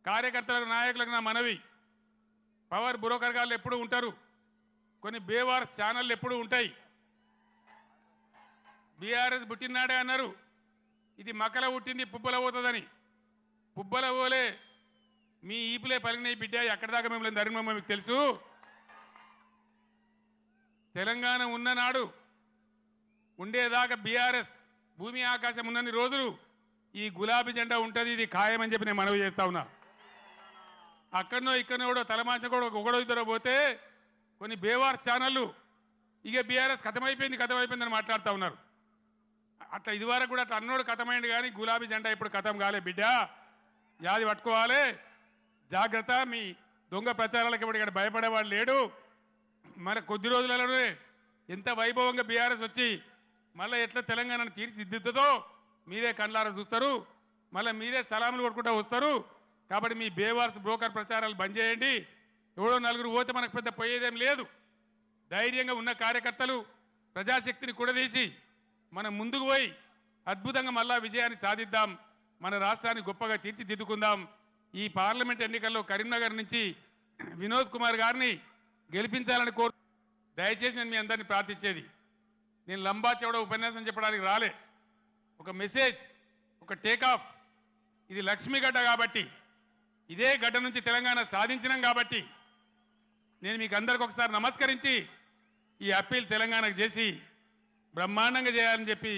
కార్యకర్తలకు నాయకులకు నా మనవి, పవర్ బ్రోకర్ గాళ్ళు ఎప్పుడు ఉంటారు, కొన్ని బేవార్స్ ఛానళ్ళు ఎప్పుడు ఉంటాయి. బీఆర్ఎస్ పుట్టినాడే అన్నారు, ఇది మకల పుట్టింది పుబ్బల పోతుందని. పుబ్బల పోలే మీ ఈపులే పలిగినాయి బిడ్డ, ఎక్కడి దాకా మిమ్మల్ని ధర్మమ్మ మీకు తెలుసు. తెలంగాణ ఉన్ననాడు ఉండేదాకా బీఆర్ఎస్ భూమి ఆకాశం ఉన్నన్ని రోజులు ఈ గులాబీ జెండా ఉంటుంది, ఇది ఖాయమని చెప్పి నేను మనవి చేస్తా ఉన్నా. అక్కడనో ఇక్కడనో కూడా తలమాంచ కూడా ఒకడో ఇద్దరో పోతే కొన్ని బేవార్స్ ఛానళ్ళు ఇక బీఆర్ఎస్ కథమైపోయిందని మాట్లాడుతూ ఉన్నారు. అట్లా ఇదివరకు కూడా అట్లా అన్నోడు కథమైంది, కానీ గులాబీ జెండా ఇప్పుడు కథం కాలే బిడ్డ, యాది పట్టుకోవాలి, జాగ్రత్త. మీ దొంగ ప్రచారాలకు ఇప్పుడు ఇక్కడ భయపడేవాడు లేడు. మన కొద్ది రోజులలోనే ఎంత వైభవంగా బీఆర్ఎస్ వచ్చి మళ్ళీ ఎట్లా తెలంగాణను తీర్చిదిద్దుతుందో మీరే కళ్ళారా చూస్తారు, మళ్ళీ మీరే సలాములు కొట్టుకుంటూ వస్తారు. కాబట్టి మీ బేవార్స్ బ్రోకర్ ప్రచారాలు బంద్ చేయండి. ఎవడో నలుగురు పోతే మనకు పెద్ద పోయేదేం లేదు. ధైర్యంగా ఉన్న కార్యకర్తలు ప్రజాశక్తిని కూడదీసి మనం ముందుకు పోయి అద్భుతంగా మళ్ళా విజయాన్ని సాధిద్దాం, మన రాష్ట్రాన్ని గొప్పగా తీర్చిదిద్దుకుందాం. ఈ పార్లమెంట్ ఎన్నికల్లో కరీంనగర్ నుంచి వినోద్ కుమార్ గారిని గెలిపించాలని కోరు. దయచేసి నేను మీ అందరినీ ప్రార్థించేది, నేను లంబా చౌడ ఉపన్యాసం చెప్పడానికి రాలే, ఒక మెసేజ్, ఒక టేకాఫ్. ఇది లక్ష్మీ గడ్డ కాబట్టి, ఇదే గడ్డ నుంచి తెలంగాణ సాధించినాం కాబట్టి నేను మీకు అందరికి ఒకసారి నమస్కరించి ఈ అప్పీల్ తెలంగాణకు చేసి బ్రహ్మాండంగా చేయాలని చెప్పి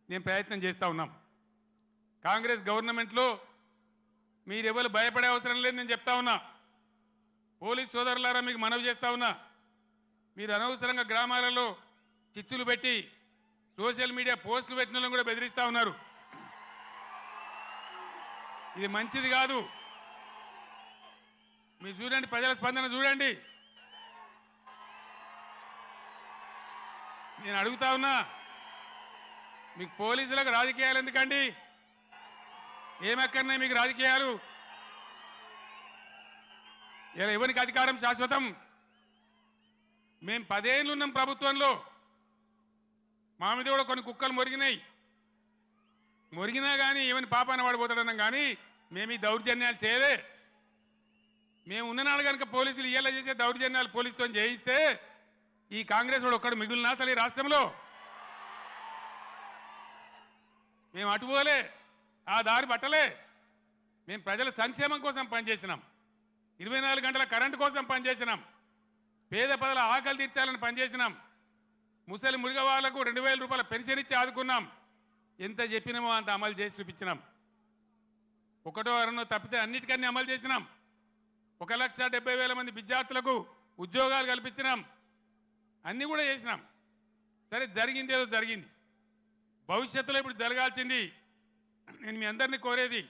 నేను ప్రయత్నం చేస్తూ ఉన్నాం. కాంగ్రెస్ గవర్నమెంట్లో మీరెవరు భయపడే అవసరం లేదు, నేను చెప్తా ఉన్నా. పోలీస్ సోదరులారా మీకు మనవి చేస్తా ఉన్నా, మీరు అనవసరంగా గ్రామాలలో చిచ్చులు పెట్టి సోషల్ మీడియా పోస్టులు పెట్టిన వాళ్ళని కూడా బెదిరిస్తూ ఉన్నారు. ఇది మంచిది కాదు. మీరు చూడండి, ప్రజల స్పందన చూడండి. నేను అడుగుతా ఉన్నా, మీకు పోలీసులకు రాజకీయాలు ఎందుకండి? ఏమక్కర్నాయి మీకు రాజకీయాలు? ఇలా ఎవరికి అధికారం శాశ్వతం? మేము 10 ఏళ్ళు ఉన్నాం ప్రభుత్వంలో, మా మీద కూడా కొన్ని కుక్కలు మొరిగినా కానీ ఏమని పాపాన పడిపోతాడన్నాం, కానీ మేము ఈ దౌర్జన్యాలు చేయలే. మేము ఉన్ననాడు కనుక పోలీసులు ఇయ్యేలా చేసే దౌర్జన్యాలు పోలీసుతో చేయిస్తే ఈ కాంగ్రెస్ వాడు ఒక్కడు మిగులునా అసలు ఈ రాష్ట్రంలో? మేము అటుపోలే, ఆ దారి పట్టలే. మేము ప్రజల సంక్షేమం కోసం పనిచేసినాం, 24 గంటల కరెంటు కోసం పనిచేసినాం, పేద ప్రజల ఆకలి తీర్చాలని పనిచేసినాం, ముసలి మురిగ వాళ్లకు 2000 రూపాయల పెన్షన్ ఇచ్చి ఆదుకున్నాం. ఎంత చెప్పినామో అంత అమలు చేసి చూపించినాం. ఒకటో అరనో తప్పితే అన్నిటికన్నీ అమలు చేసినాం. 1,70,000 మంది విద్యార్థులకు ఉద్యోగాలు కల్పించినాం. అన్నీ కూడా చేసినాం. సరే, జరిగింది ఏదో జరిగింది. భవిష్యత్తులో ఇప్పుడు జరగాల్సింది, నేను మీ అందరినీ కోరేది,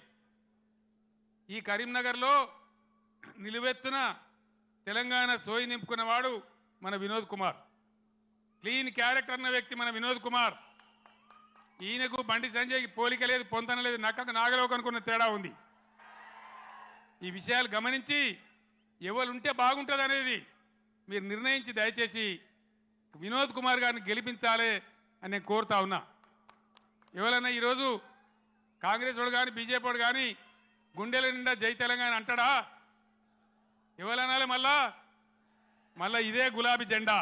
ఈ కరీంనగర్లో నిలువెత్తున తెలంగాణ సోయి నింపుకున్నవాడు మన వినోద్ కుమార్. క్లీన్ క్యారెక్టర్ అన్న వ్యక్తి మన వినోద్ కుమార్. ఈయనకు బండి సంజయ్కి పోలిక లేదు, పొంతన లేదు, నక్కకు నాగలోకి అనుకున్న తేడా ఉంది. ఈ విషయాలు గమనించి ఎవరుంటే బాగుంటుంది అనేది మీరు నిర్ణయించి దయచేసి వినోద్ కుమార్ గారిని గెలిపించాలి అని నేను కోరుతా ఉన్నా. ఎవరన్నా ఈరోజు కాంగ్రెస్ వాడు కానీ బీజేపీ వాడు కానీ గుండెల నిండా జై తెలంగాణ అంటాడా? ఎవరనాలి? మళ్ళా ఇదే గులాబీ జెండా,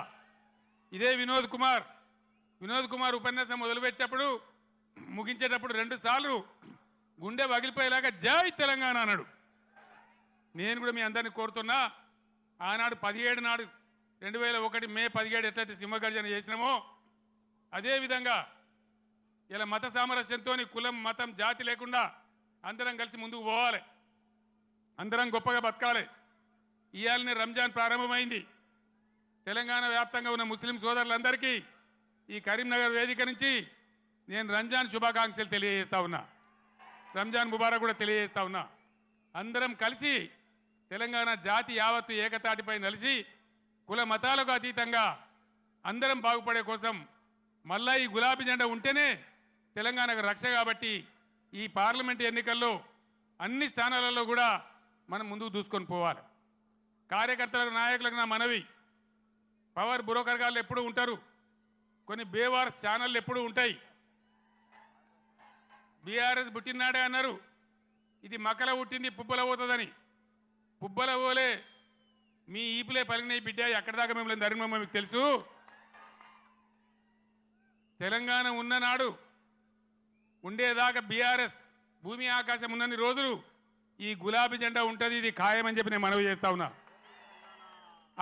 ఇదే వినోద్ కుమార్ ఉపన్యాసం మొదలుపెట్టేటప్పుడు ముగించేటప్పుడు 2 సార్లు గుండె పగిలిపోయేలాగా జై తెలంగాణ అన్నాడు. నేను కూడా మీ అందరినీ కోరుతున్నా, ఆనాడు 17 నాడు 2001 మే 17 ఎట్లయితే సింహగర్జన చేసినామో అదేవిధంగా ఇలా మత సామరస్యంతో కులం మతం జాతి లేకుండా అందరం కలిసి ముందుకు పోవాలి, అందరం గొప్పగా బతకాలి. ఇవాళనే రంజాన్ ప్రారంభమైంది. తెలంగాణ వ్యాప్తంగా ఉన్న ముస్లిం సోదరులందరికీ ఈ కరీంనగర్ వేదిక నుంచి నేను రంజాన్ శుభాకాంక్షలు తెలియజేస్తా ఉన్నా, రంజాన్ ముబారక్ కూడా తెలియజేస్తా ఉన్నా. అందరం కలిసి తెలంగాణ జాతి యావత్తు ఏకతాటిపై నిలిచి కుల మతాలకు అతీతంగా అందరం బాగుపడే కోసం మళ్ళా ఈ గులాబీ జెండా ఉంటేనే తెలంగాణకు రక్ష. కాబట్టి ఈ పార్లమెంట్ ఎన్నికల్లో అన్ని స్థానాలలో కూడా మనం ముందుకు దూసుకొని పోవాలి. కార్యకర్తలకు నాయకులకు నా మనవి, పవర్ బ్రోకర్ గాళ్ళు ఎప్పుడు ఉంటారు, కొన్ని బేవార్స్ ఛానళ్ళు ఎప్పుడు ఉంటాయి. బీఆర్ఎస్ పుట్టినాడే అన్నారు, ఇది మకల పుట్టింది పుబ్బల పోతుందని. పుబ్బల పోలే మీ ఈపులే పలిగినాయి బిడ్డ. ఎక్కడి దాకా మిమ్మల్ని ధర్మమ్మ మీకు తెలుసు. తెలంగాణ ఉన్ననాడు ఉండేదాకా బీఆర్ఎస్ భూమి ఆకాశం ఉన్నన్ని రోజులు ఈ గులాబీ జెండా ఉంటుంది. ఇది ఖాయమని చెప్పి నేను మనవి చేస్తా ఉన్నా.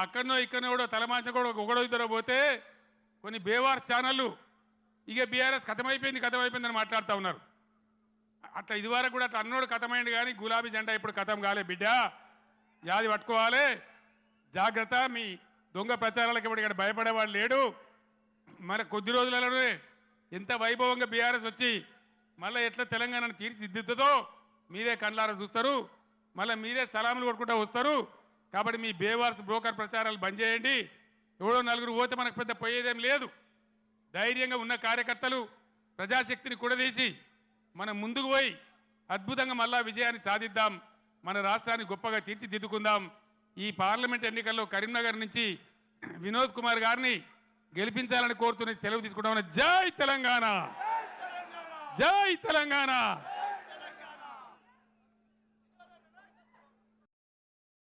అక్కడనో ఇక్కడనో కూడా తలమాంచ కూడా ఒకడో ఇద్దరో పోతే కొన్ని బేవార్ ఛానళ్ళు ఇక బీఆర్ఎస్ కథమైపోయిందని మాట్లాడుతూ ఉన్నారు. అట్లా ఇదివరకు కూడా అట్లా అన్నోడు కథమైంది, కానీ గులాబీ జెండా ఇప్పుడు కథం కాలే బిడ్డ. యాది పట్టుకోవాలి, జాగ్రత్త. మీ దొంగ ప్రచారాలకు ఇప్పుడు ఇక్కడ భయపడేవాడు లేడు. మన కొద్ది రోజులలోనే ఎంత వైభవంగా బీఆర్ఎస్ వచ్చి మళ్ళీ ఎట్లా తెలంగాణను తీర్చిదిద్దుతుందో మీరే కళ్ళారా చూస్తారు. మళ్ళీ మీరే సలాములు కొట్టుకుంటూ వస్తారు. కాబట్టి మీ బేవార్స్ బ్రోకర్ ప్రచారాలు బంద్ చేయండి. ఎవడో నలుగురు పోతే మనకు పెద్ద పోయేదేం లేదు. ధైర్యంగా ఉన్న కార్యకర్తలు ప్రజాశక్తిని కూడదీసి మనం ముందుకు పోయి అద్భుతంగా మళ్ళా విజయాన్ని సాధిద్దాం. మన రాష్ట్రాన్ని గొప్పగా తీర్చిదిద్దుకుందాం. ఈ పార్లమెంట్ ఎన్నికల్లో కరీంనగర్ నుంచి వినోద్ కుమార్ గారిని గెలిపించాలని కోరుతున్న సెలవు తీసుకుంటామని. జై తెలంగాణ, జై తెలంగాణ.